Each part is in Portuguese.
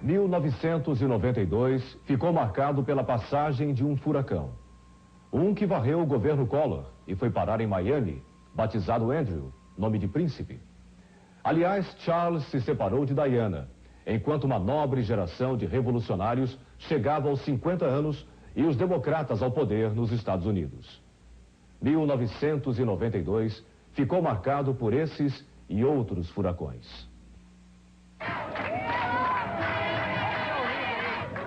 1992 ficou marcado pela passagem de um furacão. Um que varreu o governo Collor e foi parar em Miami, batizado Andrew, nome de príncipe. Aliás, Charles se separou de Diana, enquanto uma nobre geração de revolucionários chegava aos 50 anos e os democratas ao poder nos Estados Unidos. 1992 ficou marcado por esses e outros furacões.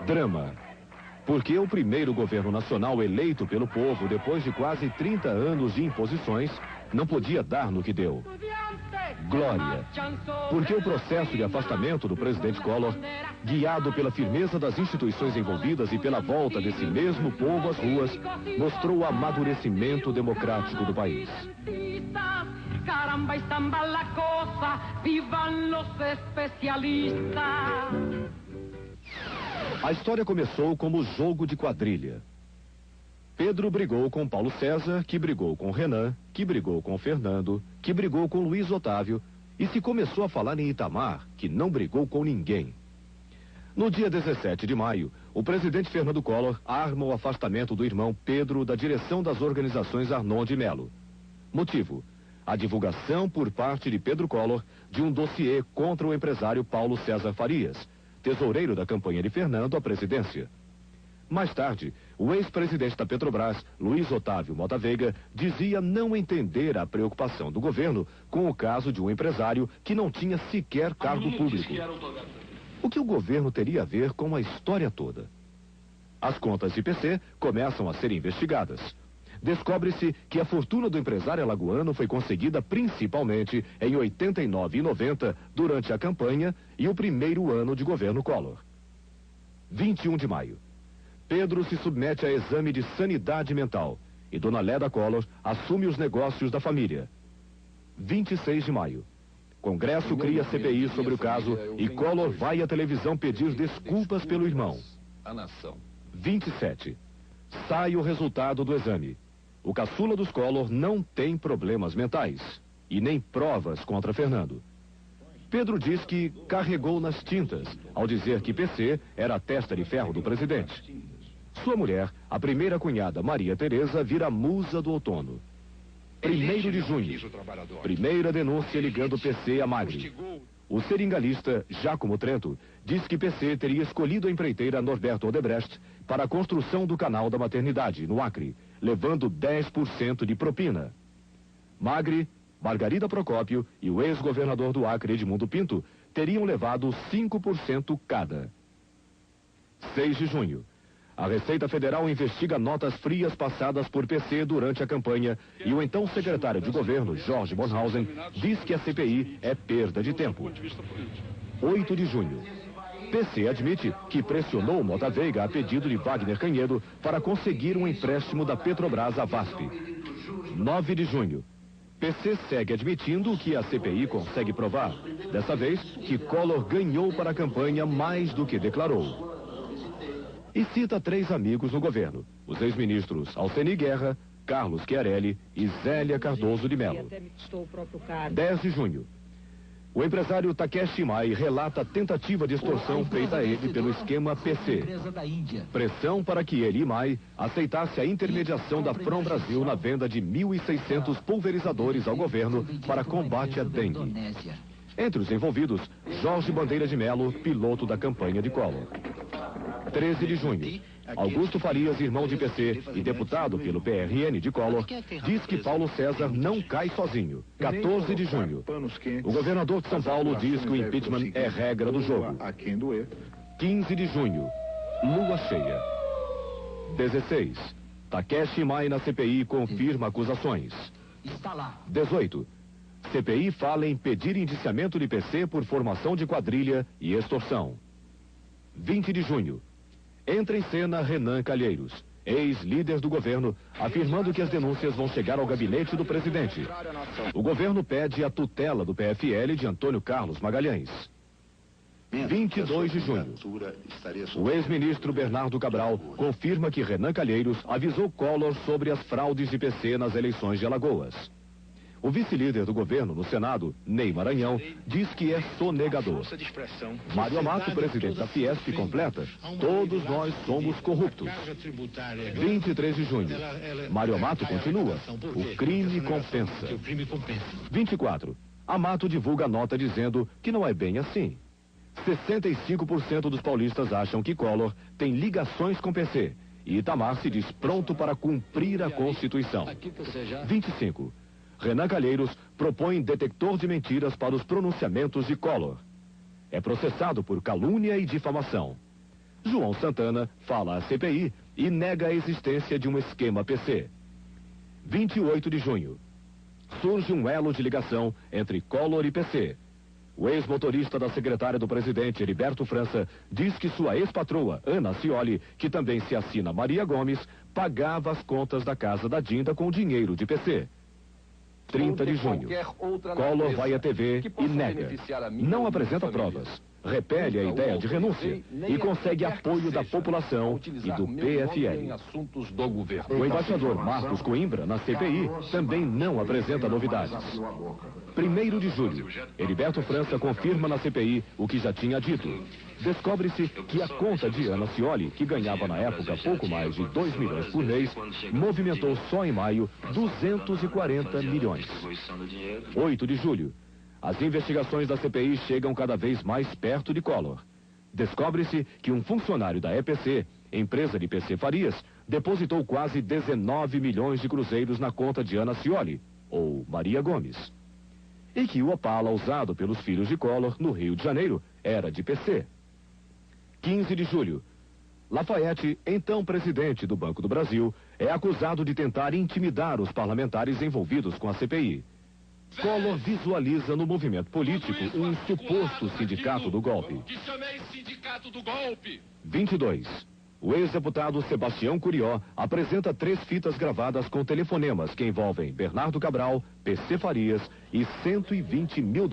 Drama. Porque o primeiro governo nacional eleito pelo povo depois de quase 30 anos de imposições não podia dar no que deu. Glória. Porque o processo de afastamento do presidente Collor, guiado pela firmeza das instituições envolvidas e pela volta desse mesmo povo às ruas, mostrou o amadurecimento democrático do país. Caramba, estamba la cosa, vivan los especialistas. A história começou como jogo de quadrilha. Pedro brigou com Paulo César, que brigou com Renan, que brigou com Fernando, que brigou com Luiz Otávio, e se começou a falar em Itamar, que não brigou com ninguém. No dia 17 de maio, o presidente Fernando Collor arma o afastamento do irmão Pedro da direção das organizações Arnon de Melo. Motivo: a divulgação por parte de Pedro Collor de um dossiê contra o empresário Paulo César Farias, tesoureiro da campanha de Fernando à presidência. Mais tarde, o ex-presidente da Petrobras, Luiz Otávio Mota Veiga, dizia não entender a preocupação do governo com o caso de um empresário que não tinha sequer cargo público. O que o governo teria a ver com a história toda? As contas de PC começam a ser investigadas. Descobre-se que a fortuna do empresário alagoano foi conseguida principalmente em 89 e 90, durante a campanha e o primeiro ano de governo Collor. 21 de maio. Pedro se submete a exame de sanidade mental e Dona Leda Collor assume os negócios da família. 26 de maio. Congresso cria CPI sobre o caso e Collor vai à televisão pedir desculpas pelo irmão. 27. Sai o resultado do exame. O caçula dos Collor não tem problemas mentais e nem provas contra Fernando. Pedro diz que carregou nas tintas ao dizer que PC era a testa de ferro do presidente. Sua mulher, a primeira cunhada Maria Tereza, vira musa do outono. 1º de junho. Primeira denúncia ligando PC a Magri. O seringalista Giacomo Trento diz que PC teria escolhido a empreiteira Norberto Odebrecht para a construção do canal da maternidade, no Acre, levando 10% de propina. Magri, Margarida Procópio e o ex-governador do Acre, Edmundo Pinto, teriam levado 5% cada. 6 de junho. A Receita Federal investiga notas frias passadas por PC durante a campanha e o então secretário de governo, Jorge Bornhausen, diz que a CPI é perda de tempo. 8 de junho. PC admite que pressionou Mota Veiga a pedido de Wagner Canhedo para conseguir um empréstimo da Petrobras à VASP. 9 de junho. PC segue admitindo que a CPI consegue provar, dessa vez, que Collor ganhou para a campanha mais do que declarou. E cita 3 amigos no governo, os ex-ministros Alceni Guerra, Carlos Chiarelli e Zélia Cardoso de Mello. 10 de junho. O empresário Takeshi Imai relata a tentativa de extorsão feita a ele pelo esquema PC. Pressão para que ele, Imai, aceitasse a intermediação da From Brasil na venda de 1.600 pulverizadores ao governo para combate à dengue. Entre os envolvidos, Jorge Bandeira de Mello, piloto da campanha de Collor. 13 de junho. Augusto Farias, irmão de PC e deputado pelo PRN de Collor, diz que Paulo César não cai sozinho. 14 de junho. O governador de São Paulo diz que o impeachment é regra do jogo. 15 de junho. Lua cheia. 16. Takeshi Imai na CPI confirma acusações. 18. CPI fala em pedir indiciamento de PC por formação de quadrilha e extorsão. 20 de junho. Entra em cena Renan Calheiros, ex-líder do governo, afirmando que as denúncias vão chegar ao gabinete do presidente. O governo pede a tutela do PFL de Antônio Carlos Magalhães. 22 de junho. O ex-ministro Bernardo Cabral confirma que Renan Calheiros avisou Collor sobre as fraudes de PC nas eleições de Alagoas. O vice-líder do governo no Senado, Ney Maranhão, diz que é sonegador. Mário Amato, presidente da Fiesp, completa: todos nós somos corruptos. 23 de junho. Mário Amato continua: o crime compensa. 24. Amato divulga nota dizendo que não é bem assim. 65% dos paulistas acham que Collor tem ligações com PC. E Itamar se diz pronto para cumprir a Constituição. 25. Renan Calheiros propõe detector de mentiras para os pronunciamentos de Collor. É processado por calúnia e difamação. João Santana fala à CPI e nega a existência de um esquema PC. 28 de junho. Surge um elo de ligação entre Collor e PC. O ex-motorista da secretária do presidente, Heriberto França, diz que sua ex-patroa, Ana Scioli, que também se assina Maria Gomes, pagava as contas da casa da Dinda com dinheiro de PC. 30 de junho. Collor vai à TV e nega. Não apresenta provas. Repele a ideia de renúncia e consegue apoio da população e do PFL. O embaixador Marcos Coimbra, na CPI, também não apresenta novidades. 1º de julho, Heriberto França confirma na CPI o que já tinha dito. Descobre-se que a conta de Ana Scioli, que ganhava na época pouco mais de 2 milhões por mês, movimentou só em maio 240 milhões. 8 de julho. As investigações da CPI chegam cada vez mais perto de Collor. Descobre-se que um funcionário da EPC, empresa de PC Farias, depositou quase 19 milhões de cruzeiros na conta de Ana Scioli, ou Maria Gomes. E que o Opala usado pelos filhos de Collor no Rio de Janeiro era de PC. 15 de julho. Lafayette, então presidente do Banco do Brasil, é acusado de tentar intimidar os parlamentares envolvidos com a CPI. Collor visualiza no movimento político um suposto sindicato do golpe. 22. O ex-deputado Sebastião Curió apresenta 3 fitas gravadas com telefonemas que envolvem Bernardo Cabral, PC Farias e $120 mil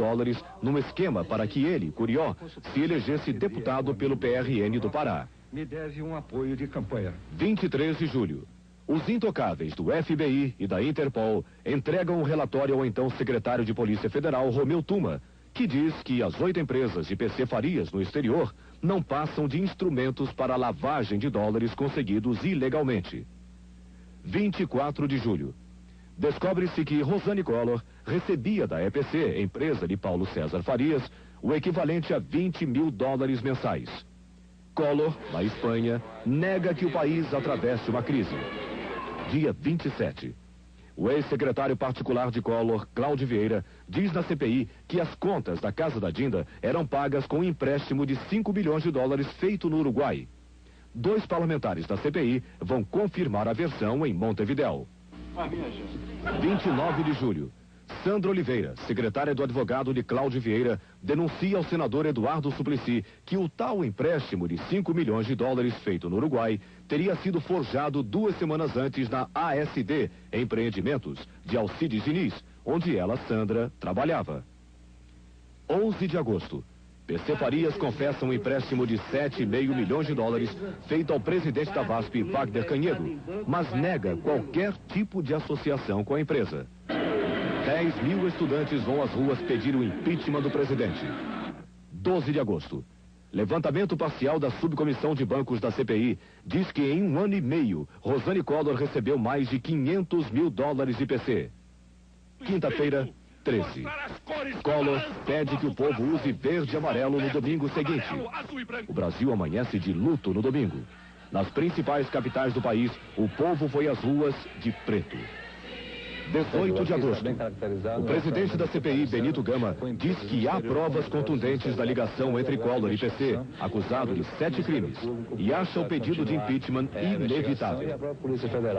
num esquema para que ele, Curió, se elegesse deputado pelo PRN do Pará. Me deve um apoio de campanha. 23 de julho. Os intocáveis do FBI e da Interpol entregam um relatório ao então secretário de Polícia Federal, Romeu Tuma, que diz que as 8 empresas de PC Farias no exterior não passam de instrumentos para a lavagem de dólares conseguidos ilegalmente. 24 de julho. Descobre-se que Rosane Collor recebia da EPC, empresa de Paulo César Farias, o equivalente a $20 mil mensais. Collor, na Espanha, nega que o país atravesse uma crise. Dia 27. O ex-secretário particular de Collor, Cláudio Vieira, diz na CPI que as contas da Casa da Dinda eram pagas com um empréstimo de $5 bilhões feito no Uruguai. 2 parlamentares da CPI vão confirmar a versão em Montevidéu. 29 de julho. Sandra Oliveira, secretária do advogado de Cláudio Vieira, denuncia ao senador Eduardo Suplicy que o tal empréstimo de $5 milhões feito no Uruguai teria sido forjado 2 semanas antes na ASD, Empreendimentos, de Alcides Diniz, onde ela, Sandra, trabalhava. 11 de agosto. PC Farias confessa um empréstimo de $7,5 milhões feito ao presidente da VASP, Wagner Canhedo, mas nega qualquer tipo de associação com a empresa. 10 mil estudantes vão às ruas pedir o impeachment do presidente. 12 de agosto. Levantamento parcial da subcomissão de bancos da CPI diz que em 1 ano e meio, Rosane Collor recebeu mais de $500 mil de PC. Quinta-feira, 13. Collor pede que o povo use verde e amarelo no domingo seguinte. O Brasil amanhece de luto no domingo. Nas principais capitais do país, o povo foi às ruas de preto. 18 de agosto. O presidente da CPI, Benito Gama, diz que há provas contundentes da ligação entre Collor e PC, acusado de 7 crimes, e acha o pedido de impeachment inevitável.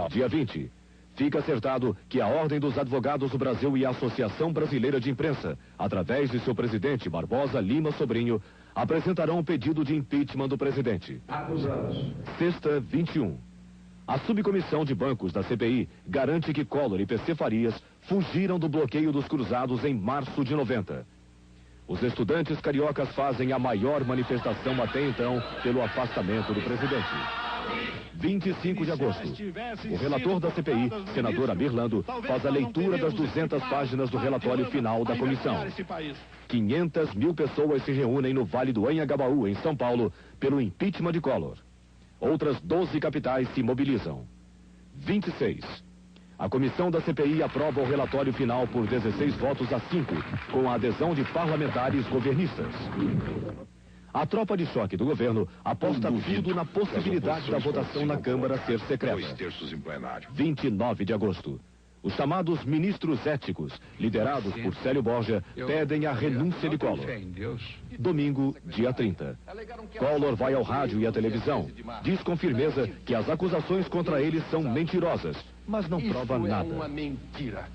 Dia 20. Fica acertado que a Ordem dos Advogados do Brasil e a Associação Brasileira de Imprensa, através de seu presidente Barbosa Lima Sobrinho, apresentarão um pedido de impeachment do presidente. Sexta, 21. A subcomissão de bancos da CPI garante que Collor e PC Farias fugiram do bloqueio dos cruzados em março de 90. Os estudantes cariocas fazem a maior manifestação até então pelo afastamento do presidente. 25 de agosto. O relator da CPI, senador Amir Lando, faz a leitura das 200 páginas do relatório final da comissão. 500 mil pessoas se reúnem no Vale do Anhangabaú, em São Paulo, pelo impeachment de Collor. Outras 12 capitais se mobilizam. 26. A comissão da CPI aprova o relatório final por 16 votos a 5, com a adesão de parlamentares governistas. A tropa de choque do governo aposta tudo na possibilidade da votação na Câmara ser secreta. 29 de agosto. Os chamados ministros éticos, liderados por Célio Borja, pedem a renúncia de Collor. Domingo, dia 30. Collor vai ao rádio e à televisão. Diz com firmeza que as acusações contra ele são mentirosas, mas não prova nada.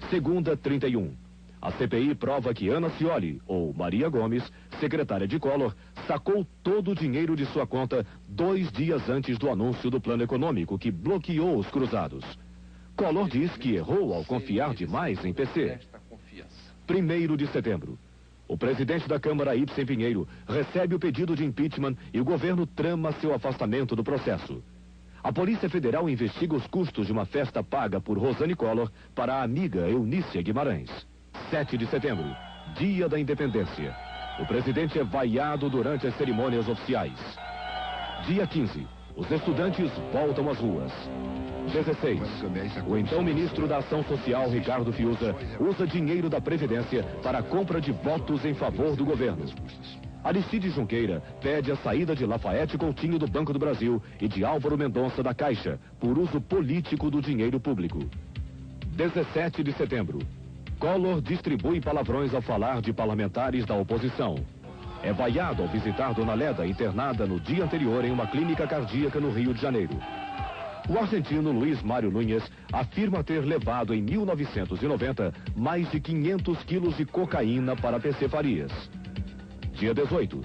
Segunda, 31. A CPI prova que Ana Scioli, ou Maria Gomes, secretária de Collor, sacou todo o dinheiro de sua conta 2 dias antes do anúncio do plano econômico que bloqueou os cruzados. Collor diz que errou ao confiar demais em PC. 1º de setembro. O presidente da Câmara, Ibsen Pinheiro, recebe o pedido de impeachment e o governo trama seu afastamento do processo. A Polícia Federal investiga os custos de uma festa paga por Rosane Collor para a amiga Eunícia Guimarães. 7 de setembro, dia da independência. O presidente é vaiado durante as cerimônias oficiais. Dia 15, os estudantes voltam às ruas. 16, o então ministro da Ação Social, Ricardo Fiuza, usa dinheiro da Previdência para a compra de votos em favor do governo. Aristide Junqueira pede a saída de Lafayette Coutinho do Banco do Brasil e de Álvaro Mendonça da Caixa, por uso político do dinheiro público. 17 de setembro. Collor distribui palavrões ao falar de parlamentares da oposição. É vaiado ao visitar Dona Leda, internada no dia anterior em uma clínica cardíaca no Rio de Janeiro. O argentino Luiz Mário Núñez afirma ter levado em 1990 mais de 500 quilos de cocaína para PC Farias. Dia 18.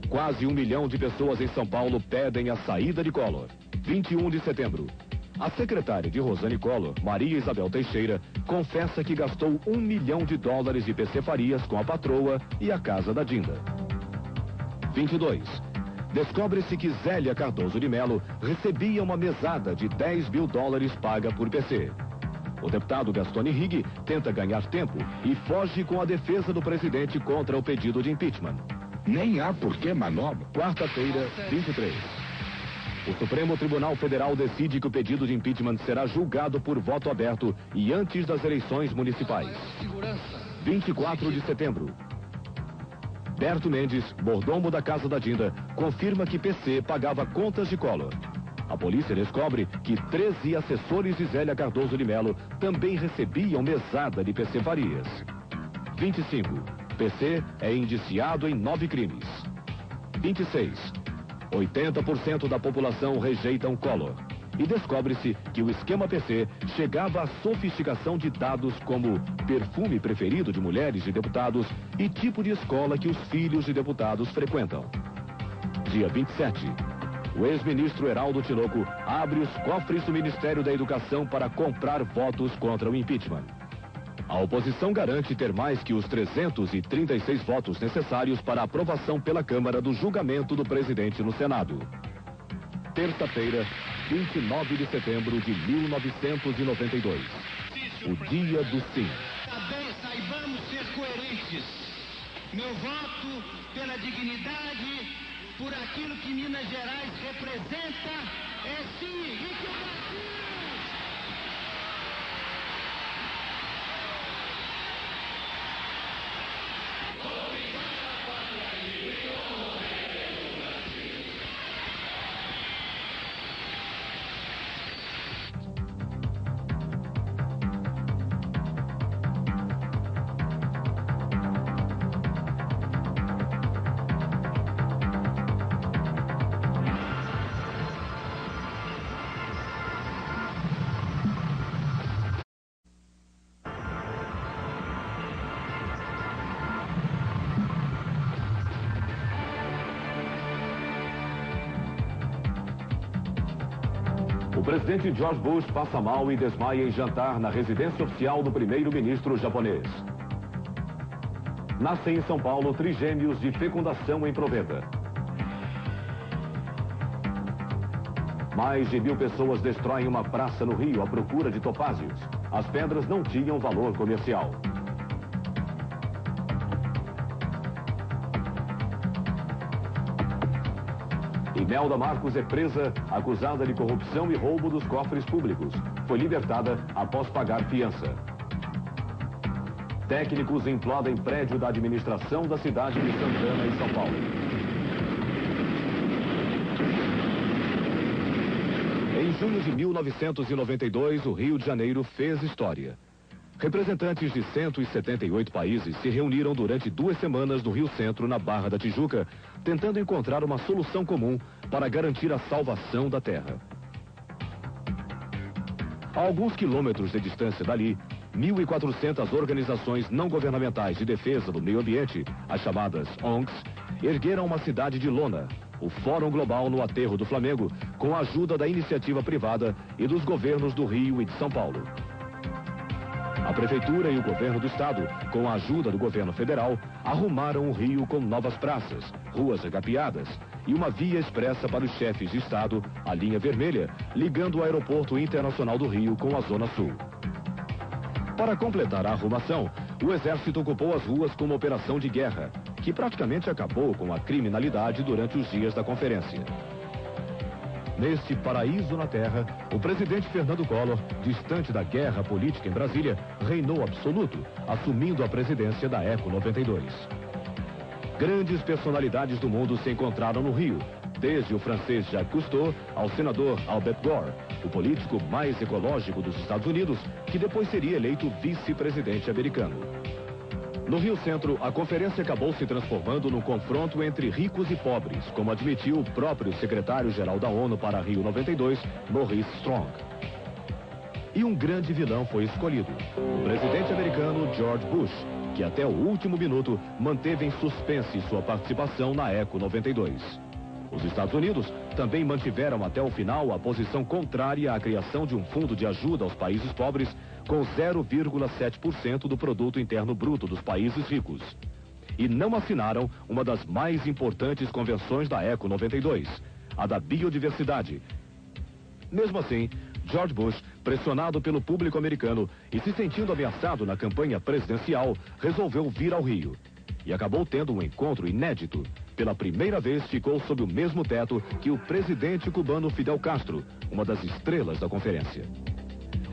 Quase 1 milhão de pessoas em São Paulo pedem a saída de Collor. 21 de setembro. A secretária de Rosane Collor, Maria Isabel Teixeira, confessa que gastou $1 milhão de PC Farias com a patroa e a casa da Dinda. 22. Descobre-se que Zélia Cardoso de Mello recebia uma mesada de $10 mil paga por PC. O deputado Gastone Rigg tenta ganhar tempo e foge com a defesa do presidente contra o pedido de impeachment. Nem há por que manobra. Quarta-feira, 23. O Supremo Tribunal Federal decide que o pedido de impeachment será julgado por voto aberto e antes das eleições municipais. 24 de setembro. Berto Mendes, mordomo da casa da Dinda, confirma que PC pagava contas de Collor. A polícia descobre que 13 assessores de Zélia Cardoso de Mello também recebiam mesada de PC Farias. 25. PC é indiciado em 9 crimes. 26. 80% da população rejeitam Collor. E descobre-se que o esquema PC chegava à sofisticação de dados como perfume preferido de mulheres de deputados e tipo de escola que os filhos de deputados frequentam. Dia 27. O ex-ministro Heraldo Tinoco abre os cofres do Ministério da Educação para comprar votos contra o impeachment. A oposição garante ter mais que os 336 votos necessários para a aprovação pela Câmara do julgamento do presidente no Senado. Terça-feira, 29 de setembro de 1992. O dia do sim. Também saibamos ser coerentes. Meu voto pela dignidade, por aquilo que Minas Gerais representa, é sim. E que o Brasil... O presidente George Bush passa mal e desmaia em jantar na residência oficial do primeiro-ministro japonês. Nascem em São Paulo trigêmeos de fecundação em proveta. Mais de 1000 pessoas destroem uma praça no Rio à procura de topázios. As pedras não tinham valor comercial. Imelda Marcos é presa, acusada de corrupção e roubo dos cofres públicos. Foi libertada após pagar fiança. Técnicos implodem prédio da administração da cidade de Santana, em São Paulo. Em junho de 1992, o Rio de Janeiro fez história. Representantes de 178 países se reuniram durante 2 semanas no Rio Centro, na Barra da Tijuca, tentando encontrar uma solução comum para garantir a salvação da Terra. A alguns quilômetros de distância dali, 1.400 organizações não governamentais de defesa do meio ambiente, as chamadas ONGs, ergueram uma cidade de lona, o Fórum Global no Aterro do Flamengo, com a ajuda da iniciativa privada e dos governos do Rio e de São Paulo. A Prefeitura e o Governo do Estado, com a ajuda do Governo Federal, arrumaram o Rio com novas praças, ruas recapeadas e uma via expressa para os chefes de Estado, a linha vermelha, ligando o Aeroporto Internacional do Rio com a Zona Sul. Para completar a arrumação, o Exército ocupou as ruas com uma operação de guerra, que praticamente acabou com a criminalidade durante os dias da conferência. Neste paraíso na Terra, o presidente Fernando Collor, distante da guerra política em Brasília, reinou absoluto, assumindo a presidência da ECO 92. Grandes personalidades do mundo se encontraram no Rio, desde o francês Jacques Cousteau ao senador Albert Gore, o político mais ecológico dos Estados Unidos, que depois seria eleito vice-presidente americano. No Rio Centro, a conferência acabou se transformando num confronto entre ricos e pobres, como admitiu o próprio secretário-geral da ONU para Rio 92, Maurice Strong. E um grande vilão foi escolhido, o presidente americano George Bush, que até o último minuto manteve em suspense sua participação na ECO 92. Os Estados Unidos também mantiveram até o final a posição contrária à criação de um fundo de ajuda aos países pobres com 0,7% do produto interno bruto dos países ricos. E não assinaram uma das mais importantes convenções da ECO 92, a da biodiversidade. Mesmo assim, George Bush, pressionado pelo público americano e se sentindo ameaçado na campanha presidencial, resolveu vir ao Rio. E acabou tendo um encontro inédito. Pela primeira vez ficou sob o mesmo teto que o presidente cubano Fidel Castro, uma das estrelas da conferência.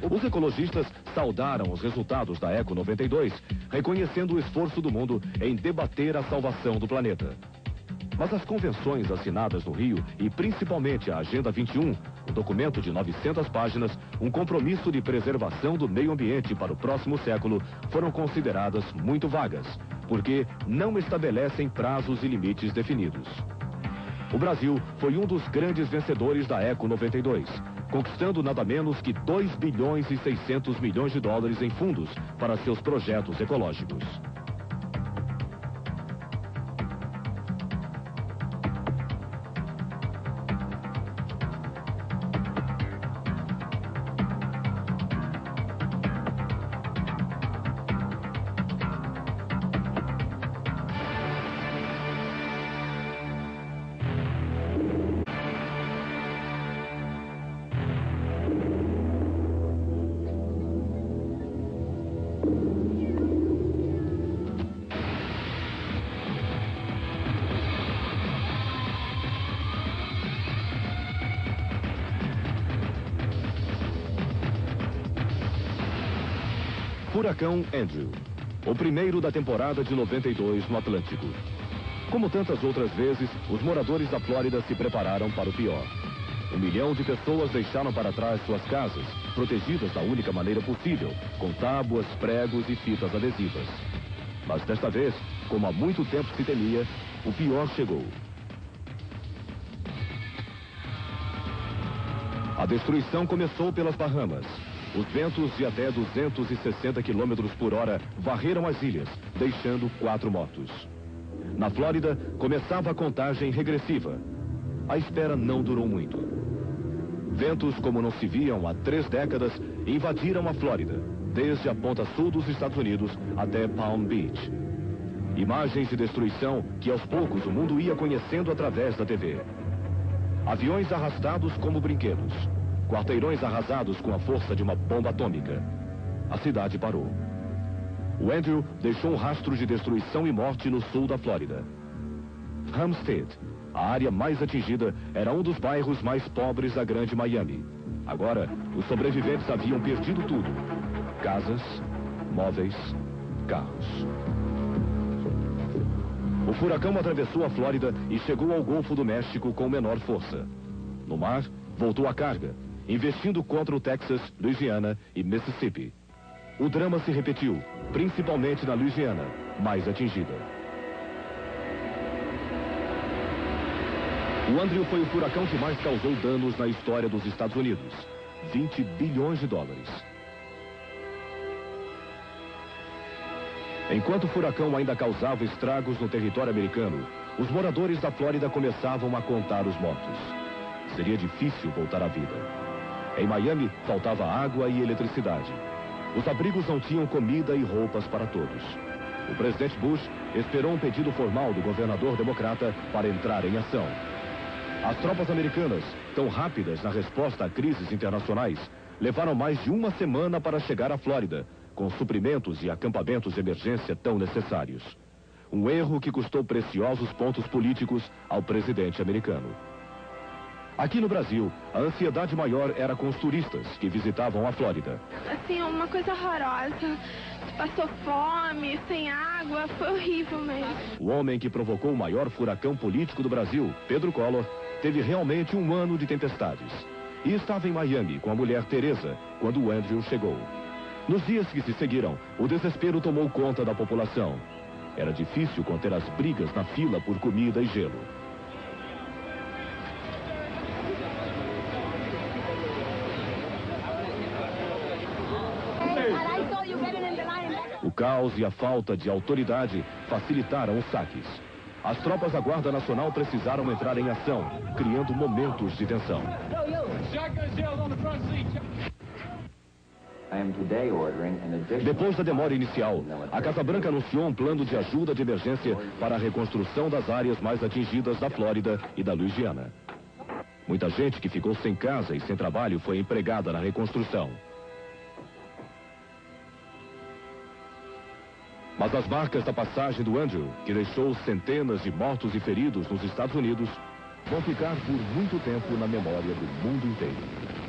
Os ecologistas saudaram os resultados da ECO 92, reconhecendo o esforço do mundo em debater a salvação do planeta. Mas as convenções assinadas no Rio, e principalmente a Agenda 21, um documento de 900 páginas, um compromisso de preservação do meio ambiente para o próximo século, foram consideradas muito vagas, porque não estabelecem prazos e limites definidos. O Brasil foi um dos grandes vencedores da ECO 92, conquistando nada menos que 2 bilhões e 600 milhões de dólares em fundos para seus projetos ecológicos. Furacão Andrew, o primeiro da temporada de 92 no Atlântico. Como tantas outras vezes, os moradores da Flórida se prepararam para o pior. 1 milhão de pessoas deixaram para trás suas casas, protegidas da única maneira possível, com tábuas, pregos e fitas adesivas. Mas desta vez, como há muito tempo se temia, o pior chegou. A destruição começou pelas Bahamas. Os ventos de até 260 km por hora varreram as ilhas, deixando 4 mortos. Na Flórida, começava a contagem regressiva. A espera não durou muito. Ventos como não se viam há 3 décadas invadiram a Flórida, desde a ponta sul dos Estados Unidos até Palm Beach. Imagens de destruição que aos poucos o mundo ia conhecendo através da TV. Aviões arrastados como brinquedos. Quarteirões arrasados com a força de uma bomba atômica. A cidade parou. O Andrew deixou um rastro de destruição e morte no sul da Flórida. Homestead, a área mais atingida, era um dos bairros mais pobres da grande Miami. Agora, os sobreviventes haviam perdido tudo. Casas, móveis, carros. O furacão atravessou a Flórida e chegou ao Golfo do México com menor força. No mar, voltou a carga, investindo contra o Texas, Louisiana e Mississippi. O drama se repetiu, principalmente na Louisiana, mais atingida. O Andrew foi o furacão que mais causou danos na história dos Estados Unidos. 20 bilhões de dólares. Enquanto o furacão ainda causava estragos no território americano, os moradores da Flórida começavam a contar os mortos. Seria difícil voltar à vida. Em Miami, faltava água e eletricidade. Os abrigos não tinham comida e roupas para todos. O presidente Bush esperou um pedido formal do governador democrata para entrar em ação. As tropas americanas, tão rápidas na resposta a crises internacionais, levaram mais de uma semana para chegar à Flórida, com suprimentos e acampamentos de emergência tão necessários. Um erro que custou preciosos pontos políticos ao presidente americano. Aqui no Brasil, a ansiedade maior era com os turistas que visitavam a Flórida. Assim, uma coisa horrorosa. Passou fome, sem água, foi horrível mesmo. O homem que provocou o maior furacão político do Brasil, Pedro Collor, teve realmente um ano de tempestades. E estava em Miami com a mulher Teresa, quando o Andrew chegou. Nos dias que se seguiram, o desespero tomou conta da população. Era difícil conter as brigas na fila por comida e gelo. O caos e a falta de autoridade facilitaram os saques. As tropas da Guarda Nacional precisaram entrar em ação, criando momentos de tensão. Depois da demora inicial, a Casa Branca anunciou um plano de ajuda de emergência para a reconstrução das áreas mais atingidas da Flórida e da Louisiana. Muita gente que ficou sem casa e sem trabalho foi empregada na reconstrução. Mas as marcas da passagem do Andrew, que deixou centenas de mortos e feridos nos Estados Unidos, vão ficar por muito tempo na memória do mundo inteiro.